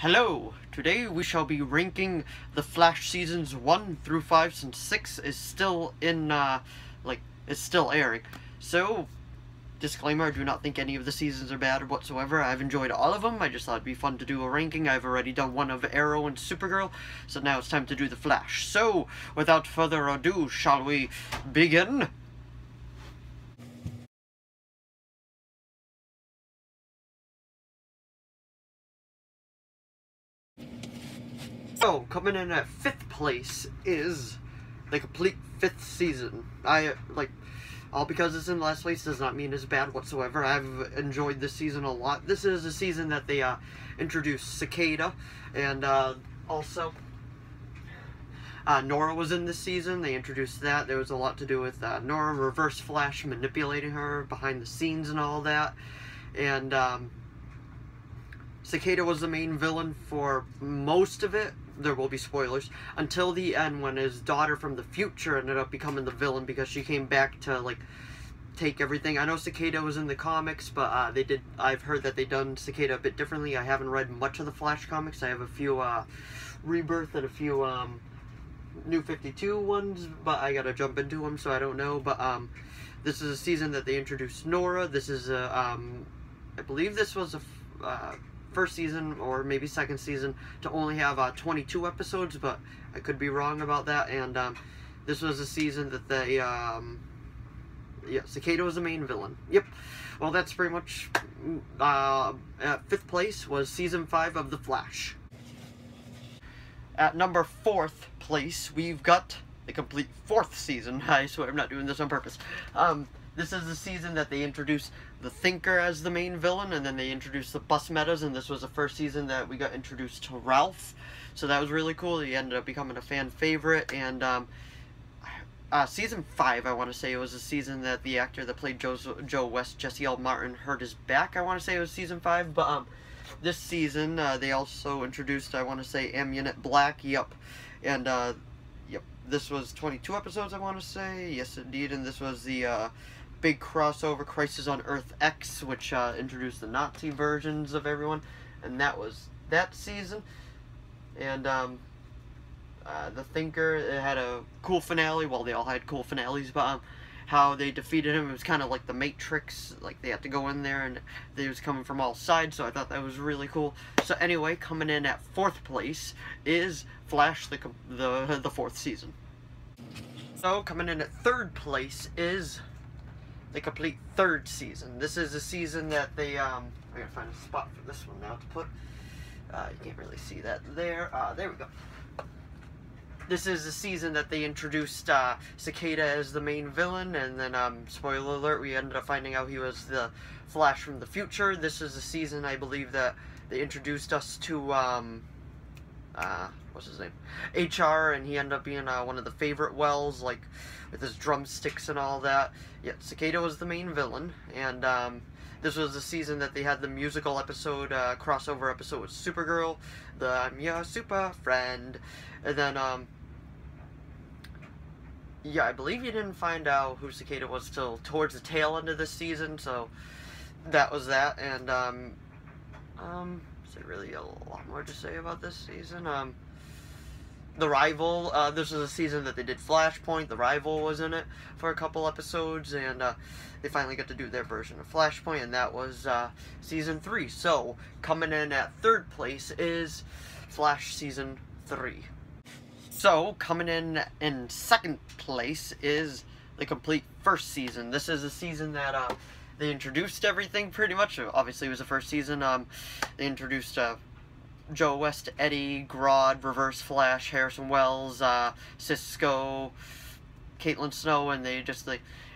Hello! Today we shall be ranking The Flash seasons 1 through 5 since 6 is still in, is still airing. So, disclaimer, I do not think any of the seasons are bad whatsoever. I've enjoyed all of them. I just thought it'd be fun to do a ranking. I've already done one of Arrow and Supergirl, so now it's time to do The Flash. So, without further ado, shall we begin? So, coming in at 5th place is the complete 5th season. All because it's in last place does not mean it's bad whatsoever. I've enjoyed this season a lot. This is a season that they introduced Cicada, and also Nora was in this season. They introduced that. There was a lot to do with Nora, Reverse Flash, manipulating her behind the scenes and all that. And Cicada was the main villain for most of it. There will be spoilers until the end, when his daughter from the future ended up becoming the villain because she came back to take everything. I know Cicada was in the comics, but I've heard that they done Cicada a bit differently. I haven't read much of the Flash comics. I have a few Rebirth and a few New 52 ones, but I gotta jump into them, so I don't know. But this is a season that they introduced Nora. This is I believe this was a first season or maybe second season to only have 22 episodes, but I could be wrong about that. And this was a season that they Cicada was the main villain. Yep. Well, that's pretty much at 5th place was season 5 of The Flash. At number 4th place, we've got the complete 4th season. I swear I'm not doing this on purpose. This is the season that they introduced the Thinker as the main villain, and then they introduced the Bus Metas, and this was the first season that we got introduced to Ralph. So that was really cool. He ended up becoming a fan favorite, and season 5, I want to say, it was a season that the actor that played Joe West, Jesse L. Martin, hurt his back. I want to say it was season 5, but this season they also introduced, I want to say, Amunet Black. Yep. And yep, this was 22 episodes, I want to say. Yes, indeed. And this was the big crossover, Crisis on Earth X, which introduced the Nazi versions of everyone, and that was that season. And the Thinker, it had a cool finale. Well, they all had cool finales, but how they defeated him, it was kind of like the Matrix. Like, they had to go in there, and they was coming from all sides, so I thought that was really cool. So anyway, coming in at 4th place is Flash, the 4th season. So coming in at 3rd place is the complete 3rd season. This is a season that they I gotta find a spot for this one now to put. You can't really see that there. There we go. This is the season that they introduced Cicada as the main villain, and then spoiler alert, we ended up finding out he was the Flash from the future. This is the season, I believe, that they introduced us to what's his name? HR, and he ended up being one of the favorite Wells, like with his drumsticks and all that. Yeah, Cicada was the main villain, and this was the season that they had the musical episode, crossover episode with Supergirl, the I'm Your Super Friend, and then yeah, I believe you didn't find out who Cicada was till towards the tail end of this season, so that was that. And is there really a lot more to say about this season? The Rival, this was a season that they did Flashpoint. The Rival was in it for a couple episodes, and they finally got to do their version of Flashpoint, and that was season 3. So, coming in at 3rd place is Flash season 3. So, coming in 2nd place is the complete 1st season. This is a season that they introduced everything, pretty much. Obviously, it was the first season. They introduced Joe West, Eddie, Grodd, Reverse Flash, Harrison Wells, Cisco, Caitlin Snow, and they just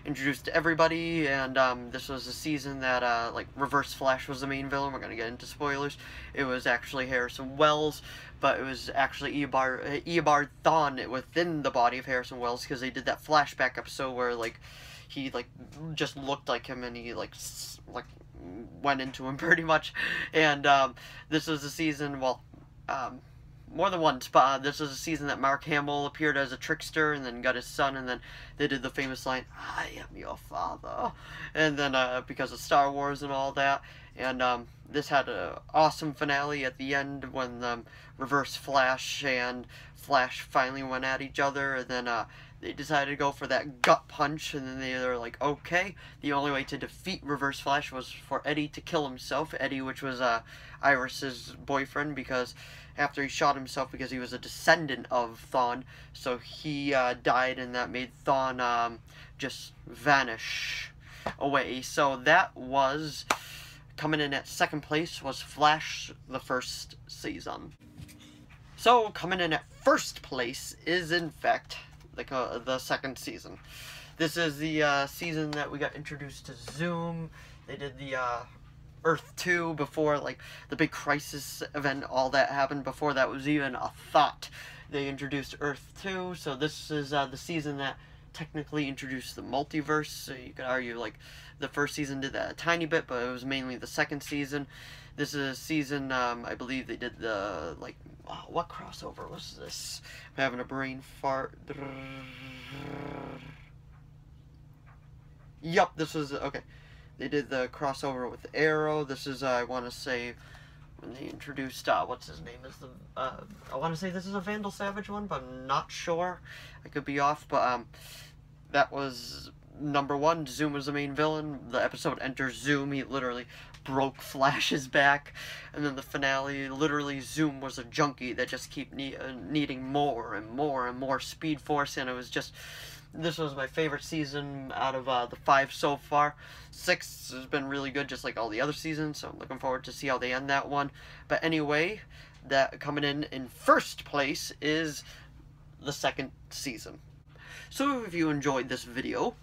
introduced everybody. And this was a season that Reverse Flash was the main villain. We're gonna get into spoilers. It was actually Harrison Wells, but it was actually Eobard Thawne within the body of Harrison Wells, because they did that flashback episode where he just looked like him, and he went into him pretty much. And this was the season, well, more than once, but this is a season that Mark Hamill appeared as a trickster and then got his son, and then they did the famous line, "I am your father," and then because of Star Wars and all that, and this had an awesome finale at the end when Reverse Flash and Flash finally went at each other, and then they decided to go for that gut punch, and then they were like, okay, the only way to defeat Reverse Flash was for Eddie to kill himself. Eddie, which was Iris's boyfriend, because after he shot himself because he was a descendant of Thawne, so he died, and that made Thawne just vanish away. So that was, coming in at second place was Flash, the first season. So coming in at first place is, in fact, the second season. This is the season that we got introduced to Zoom. They did the Earth 2 before, like, the big crisis event, all that happened. Before that was even a thought. They introduced Earth 2, so this is the season that technically introduced the multiverse. So you could argue, like, the first season did that a tiny bit, but it was mainly the second season. This is a season, I believe they did the, like, what crossover was this? I'm having a brain fart. Yup, this was, okay. They did the crossover with Arrow. This is, I want to say, when they introduced, what's his name? Is the, I want to say this is a Vandal Savage one, but I'm not sure. I could be off, but, that was number one. Zoom was the main villain. The episode enters Zoom. He literally broke Flash's back, and then the finale, literally Zoom was a junkie that just keep needing more and more and more Speed Force, and it was just, this was my favorite season out of the 5 so far. 6 has been really good, just like all the other seasons, so I'm looking forward to see how they end that one. But anyway, that coming in first place is the second season. So if you enjoyed this video,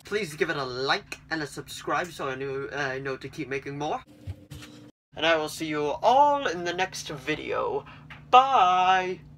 please give it a like and a subscribe so I know to keep making more. And I will see you all in the next video. Bye!